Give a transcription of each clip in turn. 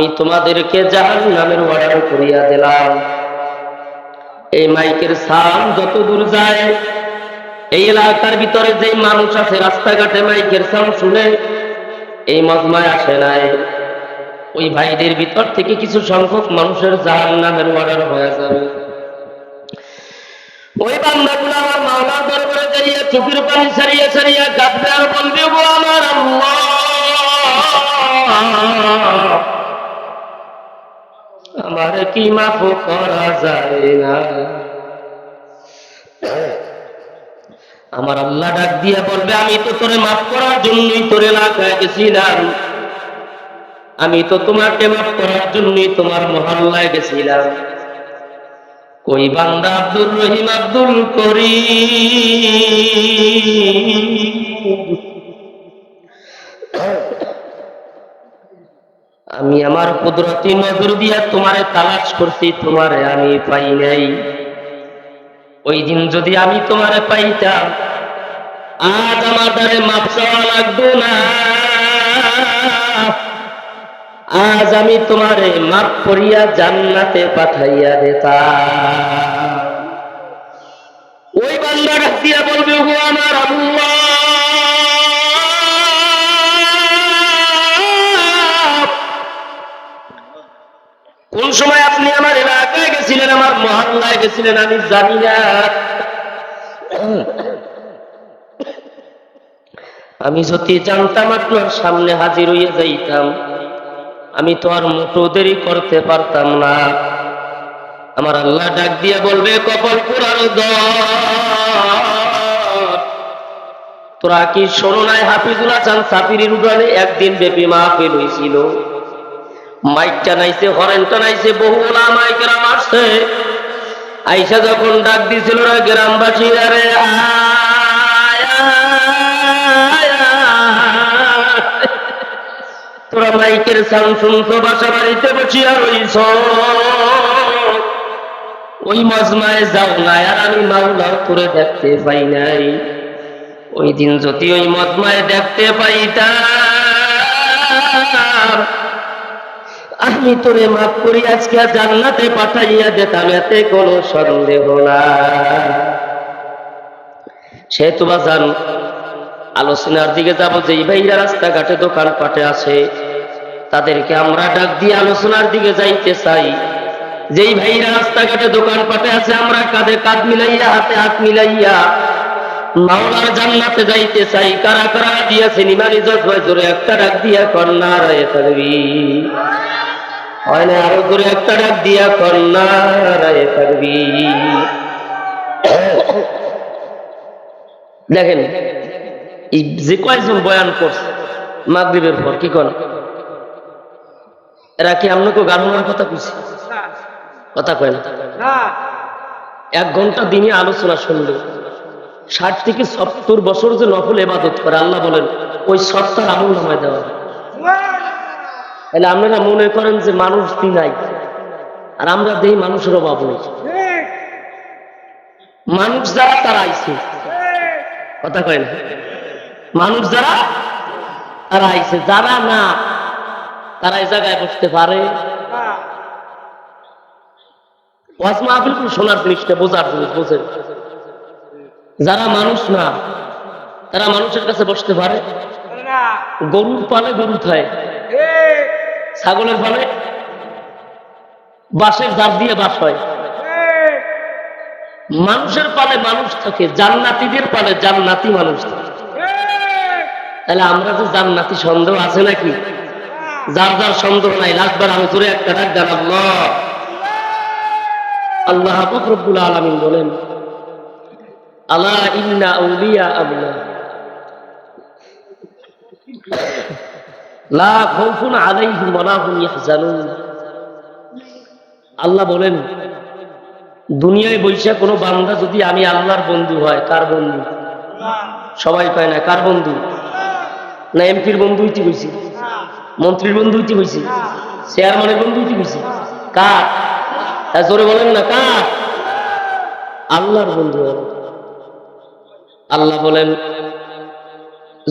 আমি তোমাদেরকে জাহান্নামের অর্ডার করিয়া দিলাম। এই মাইকের সাউন্ড যত দূর যায়, এই এলাকার ভিতরে যে মানুষ আছে রাস্তাঘাটে মাইকের সাউন্ড শুনে এই মজমায় আসে নাই, ওই ভাইদের ভিতর থেকে কিছু সংখ্যক মানুষের জাহান্নামের অর্ডার হয়ে যাবে। ওই বান্দাগুলো আমার মাওলার দরবারে যাইয়া চোখের পানি ছাড়িয়া ছাড়িয়া কাঁদবে আর বলবে, গো আমার আল্লাহ, আমার কি মাফ করা যায় না? আমার আল্লাহ ডাক দিয়া বলবে, আমি তো তোরে মাফ করার জন্যই তোরে এলাকায় গেছিলাম, আমি তো তোমাকে মাফ করার জন্যই তোমার মহল্লায় গেছিলাম। কই বান্দা আব্দুর রহিম আব্দুল করিম, আমি আমার কুদরতি নজর দিয়া তোমারে তালাশ করছি, তোমারে আমি পাই নাই। ওই দিন যদি আমি তোমারে পাইতাম, আজ আমার দ্বারে মাপ চাওয়া লাগতো না, আজ আমি তোমারে মাফ করিয়া জান্নাতে পাঠাইয়া দিতাম। ওই বান্দা ডাক দিয়া বলবে, গো আমার আল্লাহ, কোন সময় আপনি আমার এলাকায় গেছিলেন, আমার মহল্লায় গেছিলেন আমি জানি না। আমি যদি জানতাম আপনার সামনে হাজির হইয়া যাইতাম, আমি তো আর মোটো দেরি করতে পারতাম না। আমার আল্লাহ ডাক দিয়ে বলবে, কপাল পোড়ানো দল, তোরা কি শোনো নাই হাফিজুল হাসান সাফিরির উড়ানে একদিন ব্যাপী মাহফিল হয়েছিল, মাইক টানাইছে, হরেন টানাইছে, বহু ওলামায়ে কেরাম আসছে। আইসা যখন ডাক দিছিল না গ্রামবাসীরা, রে তোরা মাইকের সাউন্ড শুনছো, বাসা বাড়িতে বসিয়া রইছ, ওই মজমায় যাও না, আর আমি মাওলাও তোরে দেখতে পাই নাই। ওই দিন যদি ওই মজমায় দেখতে পাইতাম, আমি তোরে মাফ করি আজকে জান্নাতে পাঠাইয়া দিতাম, এতে কোনো সন্দেহ না। সে তো বাজান আলোচনার দিকে যাব, যেই ভাইরা রাস্তাঘাটে দোকানপাটে আছে তাদেরকে আমরা ডাক দিয়ে আলোচনার দিকে যাইতে চাই। যেই ভাইরা রাস্তাঘাটে দোকানপাটে আছে, আমরা কাঁধে কাঁধ মিলাইয়া, হাতে হাত মিলাইয়া মাওলার জান্নাতে যাইতে চাই। কারা কারা দিয়েছেন ইমানি জজবায় জোরে একটা ডাক দিয়া কন্যা রায় থাকবি, হয় না আরো জোরে একটা ডাক দিয়া কন্যা রায় থাকবি। দেখেন যে কয়েকজন বয়ান করছে মাগরিবের পর, কি কন এরা কি আপনাকে গানোর কথা কইছে? কথা কয় না। 1 ঘন্টা দিনে আলোচনা শুনলো, 60 থেকে 70 বছর যে নফল ইবাদত করে, আল্লাহ বলেন ওই সত্তার আমল নামায় দেওয়া। তাহলে আপনারা মনে করেন যে মানুষ নাই, আর আমরা দেই মানুষের অভাব নেই। মানুষ যারা তারা আইছে, কথা কয় না, মানুষ যারা তারা আইছে, যারা না তারা এই জায়গায় বসতে পারে। ওয়াজ মাহফিল করে শোনার জিনিসটা, বোঝার জিনিস, বোঝেন। যারা মানুষ না তারা মানুষের কাছে বসতে পারে। গরুর পালে গরু থাকে, ছাগলের পালে বাঁশের জার দিয়ে বাস হয়, মানুষের পালে মানুষ থাকে, জান্নাতীদের পালে জান্নাতি মানুষ থাকে। তাহলে আমরা যে জান্নাতি, সন্দেহ আছে নাকি? যার যার সন্দেহ নাই, লাস্টবার আমি জোরে একটা ডাক দেন, আল্লাহ। আল্লাহ পাক রব্বুল আলামিন বলেন, আলা ইন্না আউলিয়া আল্লাহ লা খাউফুন আলাইহিম ওয়া লা হুম ইয়াহজানুন। আল্লাহ বলেন, দুনিয়ায় বৈশা কোনো বান্দা যদি আমি আল্লাহর বন্ধু হয়, কার বন্ধু? সবাই পায় না, কার বন্ধু? না এমপির বন্ধু হইতে হয়েছি, মন্ত্রীর বন্ধু হইতে হয়েছি, চেয়ারম্যানের বন্ধু হইতে হয়েছি, কার? জোরে বলেন না, কার? আল্লাহর বন্ধু। আল্লাহ বলেন,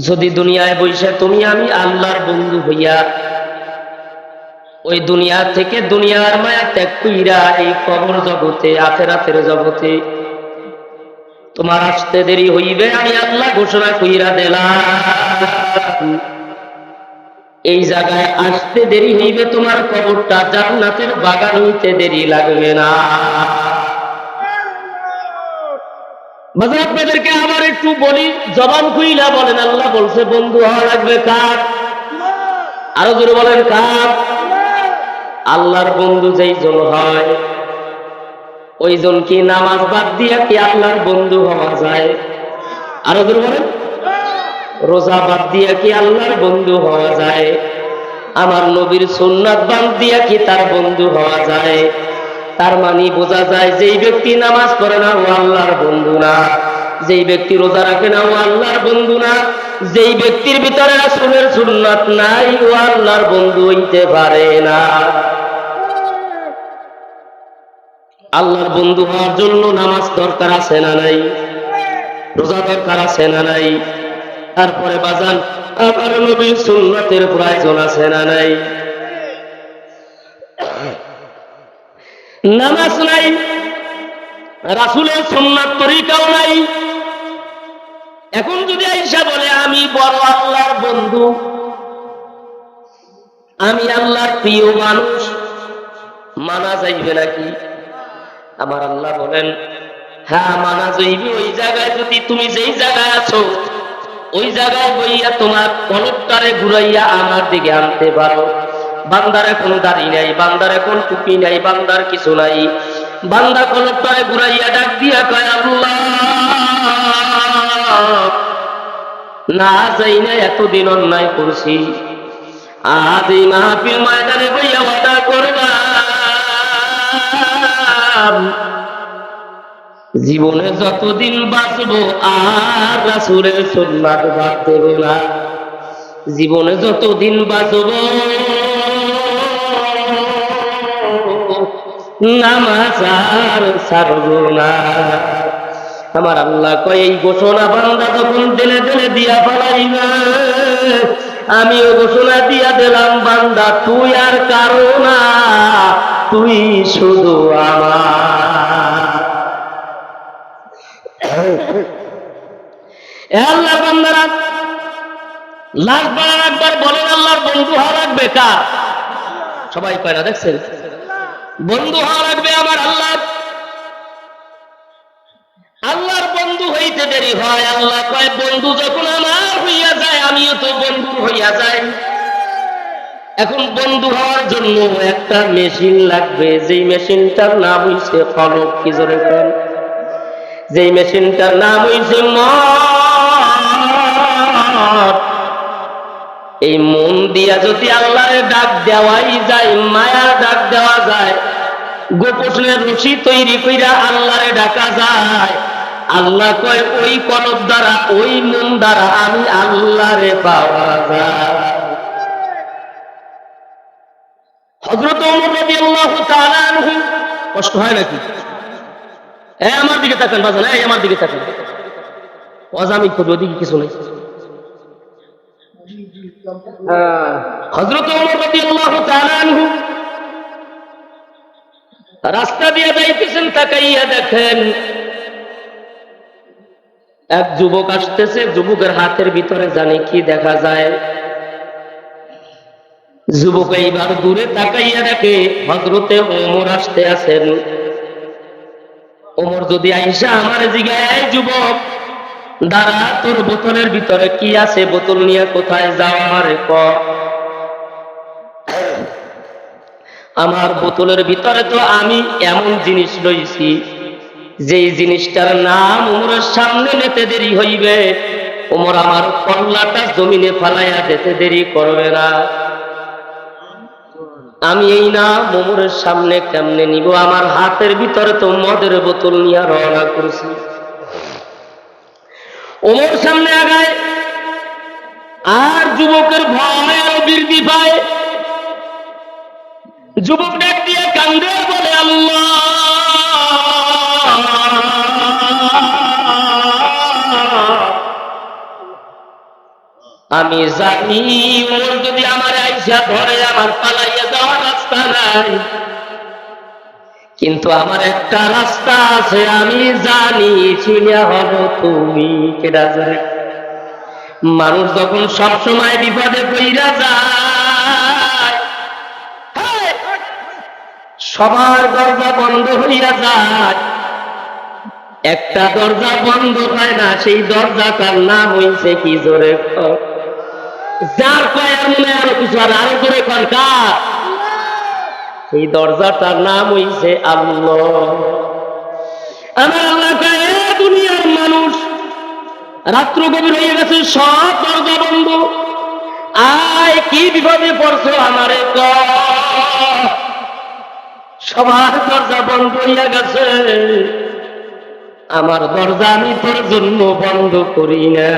যদি দুনিয়ায় বৈশা তুমি আমি আল্লাহর বন্ধু হইয়া ওই দুনিয়া থেকে দুনিয়ার মায়া ত্যাগ কইরা এই কবর জগতে আখিরাতের জগতে তোমার আসতে দেরি হইবে, আমি আল্লাহ ঘোষণা কইরা দিলাম। এই জায়গায় আসতে দেরি হইবে, তোমার কবরটা জান্নাতের বাগান হইতে দেরি লাগবে না। বাজার আপনাদেরকে আবার একটু বলি, জবান খুইলা বলেন, আল্লাহ বলছে বন্ধু হওয়া লাগবে কার? আরো জোরে বলেন কার? আল্লাহর বন্ধু যেই জন হয়, ওই জন কি নামাজ বাদ দিয়া কি আল্লাহর বন্ধু হওয়া যায়? আরো জোরে বলেন। রোজা বাদ দিয়া কি আল্লাহর বন্ধু হওয়া যায়? আমার নবীর সুন্নাত বাদ দিয়া কি তার বন্ধু হওয়া যায়? তার মানে বোঝা যায় যেই ব্যক্তি নামাজ পড়ে না ও আল্লাহর বন্ধু না, যেই ব্যক্তি রোজা রাখে না ও আল্লাহর বন্ধু না, যেই ব্যক্তির ভিতরে রাসূলের সুন্নাত নাই ও আল্লাহর বন্ধু হইতে পারে না। আল্লাহর বন্ধু হওয়ার জন্য নামাজ দরকার আছে না নাই? রোজা দরকার আছে না নাই? তারপরে বাজান আমার নবীর সুন্নাতের প্রয়োজন আছে না নাই? নামাজ নাই, রাসূলের সুন্নাত তরিকাও নাই। এখন যদি আয়েশা বলে আমি বড় আল্লাহর বন্ধু, আমি আল্লাহর প্রিয় মানুষ, মানা যাইবে নাকি? আমার আল্লাহ বলেন হ্যাঁ মানা যাইবে। ওই জায়গায় যদি তুমি যেই জায়গায় আছো ওই জায়গায় বইয়া তোমার কলপটারে ঘুরাইয়া আমার দিকে আনতে পারো। বান্দার এখন দাড়ি নাই, বান্দার এখন টুপি নাই, বান্দার কিছু নাই, বান্দা কলপটারে ঘুরাইয়া ডাক দিয়া কয় আল্লাহ না যাই না এতদিন অন্যায় করছি, আজ এই মাহফিল ময়দানে বইয়া ওয়াদা করলাম জীবনে যতদিন বাঁচবো আর রাসূলের সুন্নাত বাদ দেব না। জীবনে যতদিন বাঁচবো নামাজ আর ছাড়ব না। আমার আল্লাহ কয় এই ঘোষণা বান্দা যখন দিলে দিলে দিয়া ফেলাইবে, আমিও ঘোষণা দিয়া দিলাম বান্দা তুই আর কারো না, তুই শুধু আমার। আল্লাহর বান্দারা লাখবার একবার বলেন আল্লাহর বন্ধু হওয়া লাগবে কার? সবাই কয় না, দেখছেন? বন্ধু হওয়া লাগবে আমার আল্লাহ। আল্লাহর বন্ধু হইতে দেরি হয়। আল্লাহ কয় বন্ধু যখন আমার হইয়া যায় আমিও তো বন্ধু হইয়া যাই। এখন বন্ধু হওয়ার জন্য একটা মেশিন লাগবে, যেই মেশিনটার নাম হইছে কলব। কি জোরে কোন? যেই মেশিনটার নাম হইছে মন। এই মন দিয়া যদি আল্লাহর ডাক দেওয়াই যায়, মায়ার ডাক দেওয়া যায়, গোপনের রশি তৈরি কইরা আল্লাহরে ডাকা যায়, আল্লাহ কয় ওই কলব দ্বারা ওই মন দ্বারা আমি আল্লাহরে পাওয়া যায়। হযরত ওমর রাদিয়াল্লাহু তাআলা আনহু, কষ্ট হয় নাকি? আমার দিকে তাকান বাজান, আমার দিকে তাকান। অজামি করবে, ওদিকে কিছু নেই। হযরত ওমর রাদিয়াল্লাহু তাআলা আনহু রাস্তা দিয়ে যাইতেছেন, তাকাইয়া দেখেন এক যুবক আসতেছে। যুবকের হাতের ভিতরে জানি কি দেখা যায়। যুবক এইবার দূরে তাকাইয়া দেখে হযরতে ওমর আসতে আছেন। ওমর যদি আইসা আমার জিগায় যুবক দাঁড়া, তোর বোতলের ভিতরে কি আছে? বোতল নিয়ে কোথায় যাও আমারে ক। আমার বোতলের ভিতরে তো আমি এমন জিনিস লইছি যেই জিনিসটার নাম ওমরের সামনে নিতে দেরি হইবে, ওমর আমার কল্লাটা জমিনে ফালাইয়া দিতে দেরি করবে না। আমি এই নাম ওমরের সামনে কেমনে নিব? আমার হাতের ভিতরে তো মদের বোতল নিয়ে রওনা করছি। ওমর সামনে আগায়, আর যুবকের ভয় আরো বৃদ্ধি পায়। যুবক ডাক দিয়ে কান্দে বলে আল্লাহ আমি জানি ওমর যদি আমার আইসা ধরে আমার পালাইয়া যাওয়ার নাই, কিন্তু আমার একটা রাস্তা আছে, আমি জানি চিনা হব তুমি। কেডা জানে? মানুষ যখন সব সময় বিপদে পইরা যায়, সবার দরজা বন্ধ হইয়া যায়, একটা দরজা বন্ধ হয় না, সেই দরজাটার নাম হইছে কি? জোরে কর। যার কয়ের মনে আরো কিছু, আর আরো জোরে কর কার? এই দরজাটার নাম হইছে আল্লাহ। আমার আল্লাহ কয়, দুনিয়ার মানুষ, রাত্র গভীর হয়ে গেছে, সব দরজা বন্ধ, আয় কি বিপদে পড়ছো আমারে কর। সবার দরজা বন্ধ হইয়া গেছে, আমার দরজা আমি তোর জন্য বন্ধ করি না।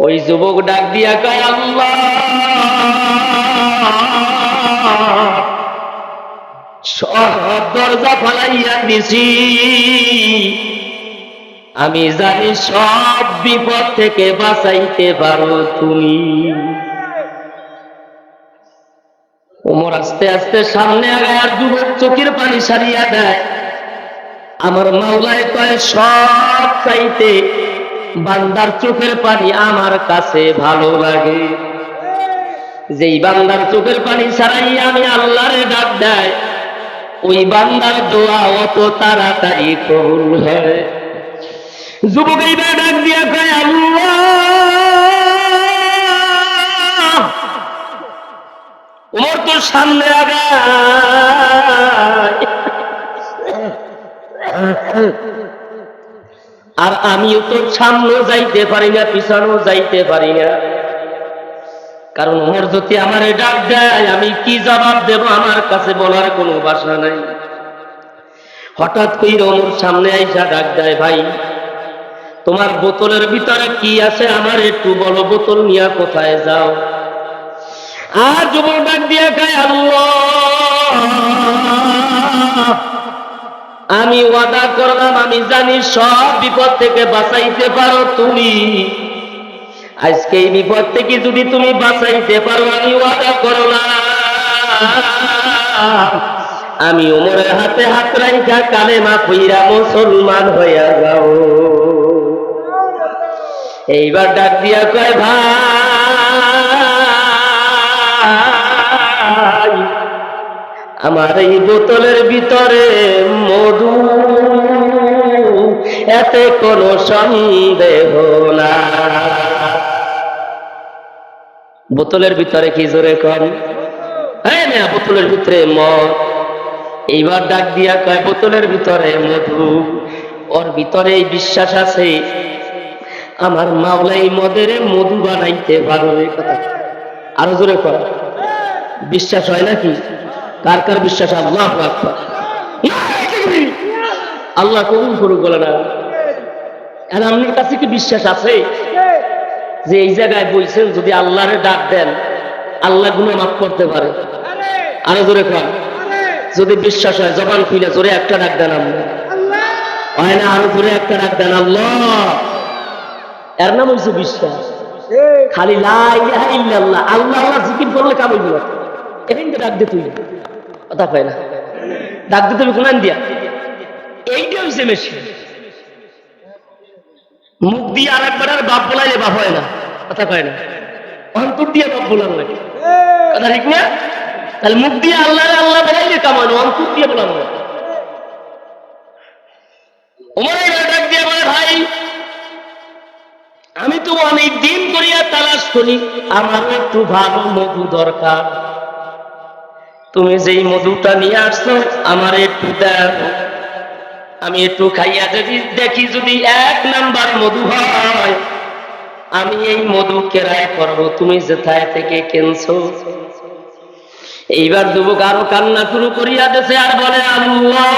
ওই যুবক ডাক দিয়া কয়, আল্লাহ সব দরজা ফালাইয়া দিছি, আমি জানি সব বিপদ থেকে বাঁচাইতে পারো তুমি। ওমর আস্তে আস্তে সামনে আগায়, আর যুবক চোখের পানি সারিয়া দেয়। আমার মাওলায় কয়, সব চাইতে বান্দার চোখের পানি আমার কাছে ভালো লাগে। যেই বান্দার চোখের পানি ছাড়াইয়া আমি আল্লাহরে ডাক দেয়, ওই বান্দার দোয়া অত তাড়াতাড়ি কবুল হয়। যুবক এইবার ডাক দিয়া কয়, আল্লাহ ওমর তো সামনে আগায়, আর আমিও তোর সামনেও যাইতে পারি না, পিছনেও যাইতে পারি না, কারণ ওমর যদি আমার ডাক দেয় আমি কি জবাব দেব, আমার কাছে বলার কোনো ভাষা নাই। হঠাৎ করে ওমর সামনে আইসা ডাক দেয়, ভাই তোমার বোতলের ভিতরে কি আছে আমার একটু বলো, বোতল নিয়ে কোথায় যাও? আর যুবক ডাক দিয়া কয়, আল্লাহ আমি ওয়াদা করলাম, আমি জানি সব বিপদ থেকে বাঁচাইতে পারো তুমি, আজকে এই বিপদ থেকে যদি তুমি বাঁচাইতে পারো, আমি ওয়াদা করলাম আমি ওমরের হাতে হাত রাইখা কালেমা পইরা মুসলমান হইয়া যাও। এইবার ডাক দিয়া কয়, ভাই আমার এই বোতলের ভিতরে মধু, এতে কোনো সন্দেহ না। বোতলের ভিতরে কি? জোরে কর। হ্যাঁ না, বোতলের ভিতরে মদ। এইবার ডাক দিয়া কয়, বোতলের ভিতরে মধু, ওর ভিতরে বিশ্বাস আছে আমার মাওলাই মদের মধু বানাইতে পারবে। কথা আরো জোরে কর। বিশ্বাস হয় নাকি? কার কার বিশ্বাস? আল্লাহু আকবার। আল্লাহ কবুল করুক। বলে না, আর আপনার কাছে কি বিশ্বাস আছে যে এই জায়গায় বলছেন যদি আল্লাহরে ডাক দেন আল্লাহ গুনাহ মাফ করতে পারে? আরো জোরে কর। যদি বিশ্বাস হয় জবান খুলে জোরে একটা ডাক দেন আল্লাহ। হয় না? আরো জোরে একটা ডাক দেন আল্লাহ। এর নাম হচ্ছে বিশ্বাস। খালি লা ইলাহা ইল্লাল্লাহ, আল্লাহ আল্লাহ জিকির করলে কাম হইব না। এখানে ডাক দে, তুই কথা পায় না, ডাক দিতে হবে কোরআন দিয়া। এইটা হচ্ছে মেশিন। মুখ দিয়ে আর একবার আর বাপ বলাইলে বাপ হয় না, কথা পায় না। অন্তর দিয়ে বাপ বলার লাগে, কথা ঠিক না? তাহলে মুখ দিয়ে আল্লাহ আল্লাহ বলাইলে কামানো, অন্তর দিয়ে বলানো। ওমর ডাক দিয়ে বলে, ভাই আমি তো অনেক দিন করিয়া তালাশ করি, আমার একটু ভালো মধু দরকার, তুমি যেই মধুটা নিয়ে আসছো আমার একটু দাও, আমি একটু খাইয়া যদি দেখি যদি 1 নাম্বার মধু হয় আমি এই মধু কেরায় করবো, তুমি যেথায় থেকে কিনছো। এইবার যুবক আরো কান্না শুরু করিয়া দিয়েছে আর বলে, আল্লাহ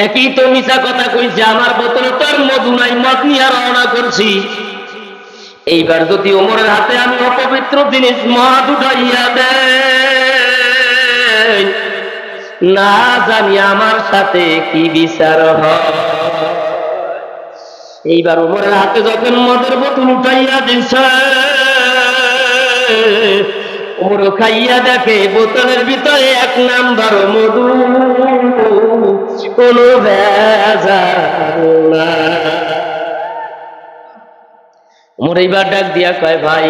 একই তো মিছা কথা কইছে, আমার বোতলে তোর মধু নাই, মদ নিয়ে রওনা করছি। এইবার যদি ওমরের হাতে আমি অপবিত্র জিনিস মদ উঠাইয়া দেই, না জানি আমার সাথে কি বিচার হয়। এইবার ওমরের হাতে যখন মদের বোতল উঠাইয়া দিছে, ওমর খাইয়া দেখে বোতলের ভিতরে 1 নাম্বার মধু, কোনো ভেজাল না। ওমর এইবার ডাক দিয়া কয়, ভাই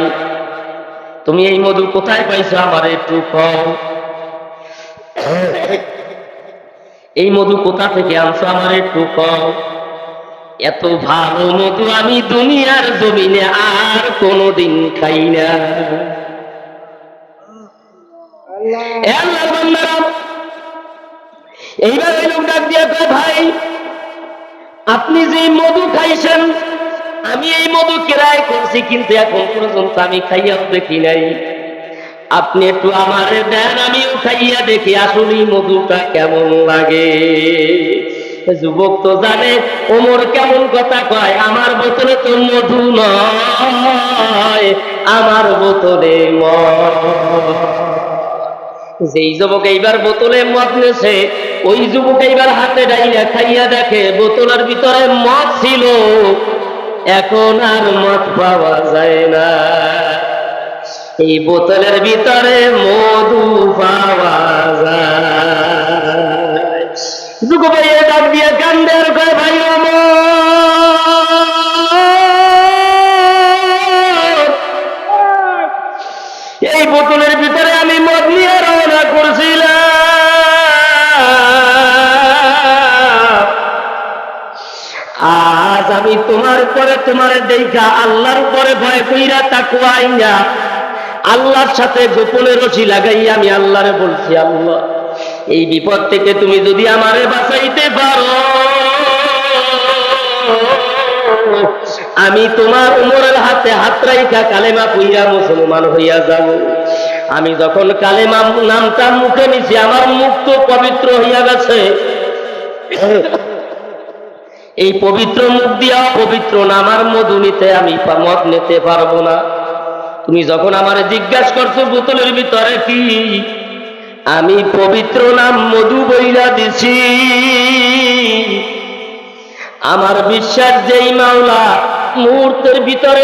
তুমি এই মধু কোথায় পাইছো আমার একটু কও, এই মধু কোথা থেকে আনছো আমার একটু কও। এত ভালো মধু আমি দুনিয়ার জমিনে আর কোনোদিন খাই না। আল্লাহর বান্দারা, এইবার ওই লোক ডাক দিয়া কয়, ভাই আপনি যে মধু খাইছেন আমি এই মধু ক্রয় করছি, কিন্তু এখন পর্যন্ত আমি খাইয়াও দেখি নাই। আপনি একটু আমারে দেন, আমিও খাইয়া দেখি আসলে মধুটা কেমন লাগে। যুবক তো জানে ওমর কেমন কথা কয়, আমার বোতলে তো মধু নয়, আমার বোতলে মদ। যেই যুবক এইবার বোতলে মদ নেছে, ওই যুবক এইবার হাতে ডাইলা খাইয়া দেখে বোতলের ভিতরে মদ ছিল, এখন আর মদ পাওয়া যায় না, এই বোতলের ভিতরে মধু পাওয়া যায়। যুগ ভাইয়ে ডাক দিয়ে কান্দে আর কয়, ভাই এই বোতলের ভিতরে আমি মদ নিয়ে রওনা করছিলাম, আজ আমি তোমার পরে তোমার দেখা আল্লাহর উপরে ভয় কইরা তাকওয়া আইনা আল্লাহর সাথে গোপনে রশি লাগাইয়া আমি আল্লাহরে বলছি, আল্লাহ এই বিপদ থেকে তুমি যদি আমারে বাঁচাইতে পারো, আমি তোমার ওমরের হাতে হাত রাইখা কালেমা পইরা মুসলমান হইয়া যাব। আমি যখন কালেমা নামটা মুখে নিছি, আমার মুখ তো পবিত্র হইয়া গেছে, এই পবিত্র মুখ দিয়া পবিত্র নামার মধু নিতে আমি মদ নিতে পারবো না। তুমি যখন আমারে জিজ্ঞাসা করছো বোতলের ভিতরে কি, আমি পবিত্র নাম মধু বইলা দিছি। আমার বিশ্বাস যেই মাওলা মুহূর্তের ভিতরে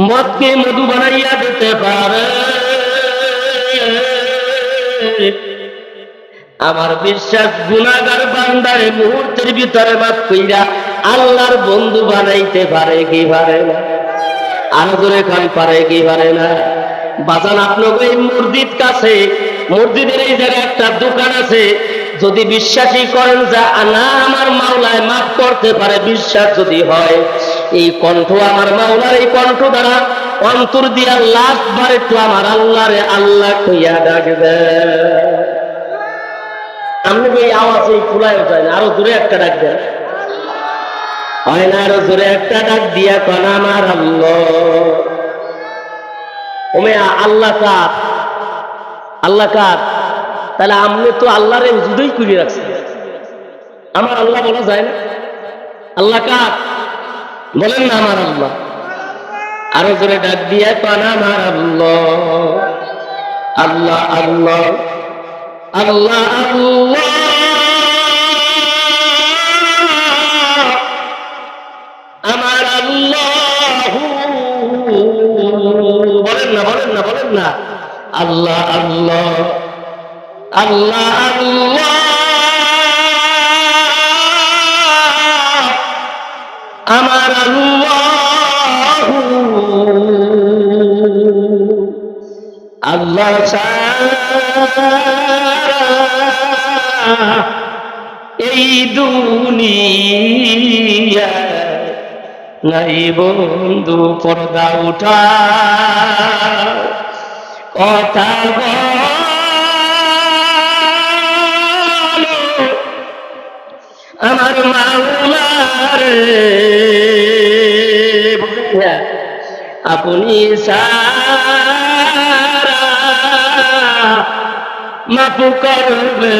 মদকে মধু বানাইয়া দিতে পারে, আমার বিশ্বাস গুনাহগার বান্দারে মুহূর্তের ভিতরে মাফ কইরা আল্লাহর বন্ধু বানাইতে পারে কি পারে না? আরো জোরে খান, পারে কি পারে না? বাজান আপনাকে এই মসজিদের এই জায়গায় একটা দোকান আছে, যদি বিশ্বাসই করেন যে না আমার মাওলায় মাফ করতে পারে, বিশ্বাস যদি হয়, এই কণ্ঠ আমার মাওলার এই কণ্ঠ দ্বারা অন্তর দিয়া লাস্ট বার একটু আমার আল্লাহরে আল্লাহ কইয়া ডাকবে। আমি এই আওয়াজ এই ফুলায় যায় না, আরো দূরে একটা ডাক দেন, হয় না? আরো জোরে একটা ডাক দিয়া কন আমার আল্লাহ। ওমে আল্লাহ কার? আল্লাহ কার? তাহলে আপনি তো আল্লাহরে জুদই করে রাখছেন, আমার আল্লাহ বলা যায় না? আল্লাহ কার বলেন না? আমার আল্লাহ। আরো জোরে ডাক দিয়া কন আমার আল্লাহ। আল্লাহ আল্লাহ আল্লাহ আল্লাহ আমার আল্লাহ। বলেন না, বলেন না, বলেন না। আল্লাহ আল্লাহ আল্লাহ আল্লাহ আমার আল্লাহ। আল্লাহ এই দুনিয়া নাই বন্ধু, পর্দা উঠা কথা বলো আমার মাওলার, আপনি সারা মাফ করবে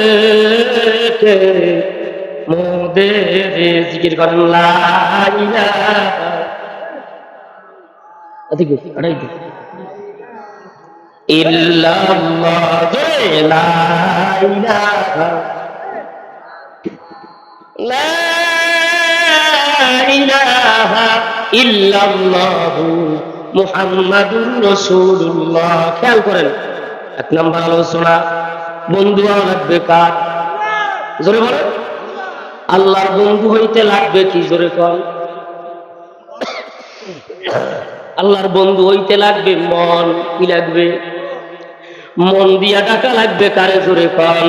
মোদের। জিকির করেন লা ইলাহা ইল্লাল্লাহ, লা ইলাহা লা ইলাহা ইল্লাল্লাহু মুহাম্মাদুর রাসূলুল্লাহ। খেয়াল করেন, এক নাম্বার আলোচনা, বন্ধু হওয়া লাগবে কার? জোরে বলেন। আল্লাহর বন্ধু হইতে লাগবে কি? জোরে কন। আল্লাহর বন্ধু হইতে লাগবে মন। কি লাগবে? মন দিয়া ডাকা লাগবে কারে? জোরে কন।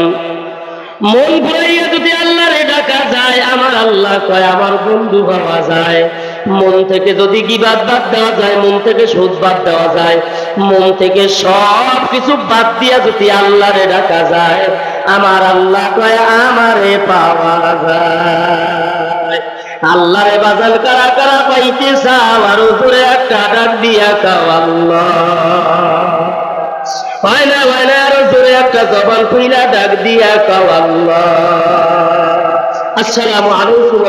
মন ভরাইয়া যদি আল্লাহরে ডাকা যায়, আমার আল্লাহ কয় আমার বন্ধু হওয়া যায়। মন থেকে যদি গীবাত বাদ দেওয়া যায়, মন থেকে সুদ বাদ দেওয়া যায়, মন থেকে সব কিছু বাদ দিয়া যদি আল্লাহরে ডাকা যায়, আমার আল্লাহ কয় আমারে পাওয়া যায়। আল্লাহরে বাজাল কারা কারা পাইতে চাও, আর উপরে একটা ডাক দিয়া কাও আল্লাহ। হয় না আরো জোরে একটা জবান খুইলা ডাক দিয়া কাও আল্লাহ। আসসালামু আলাইকুম।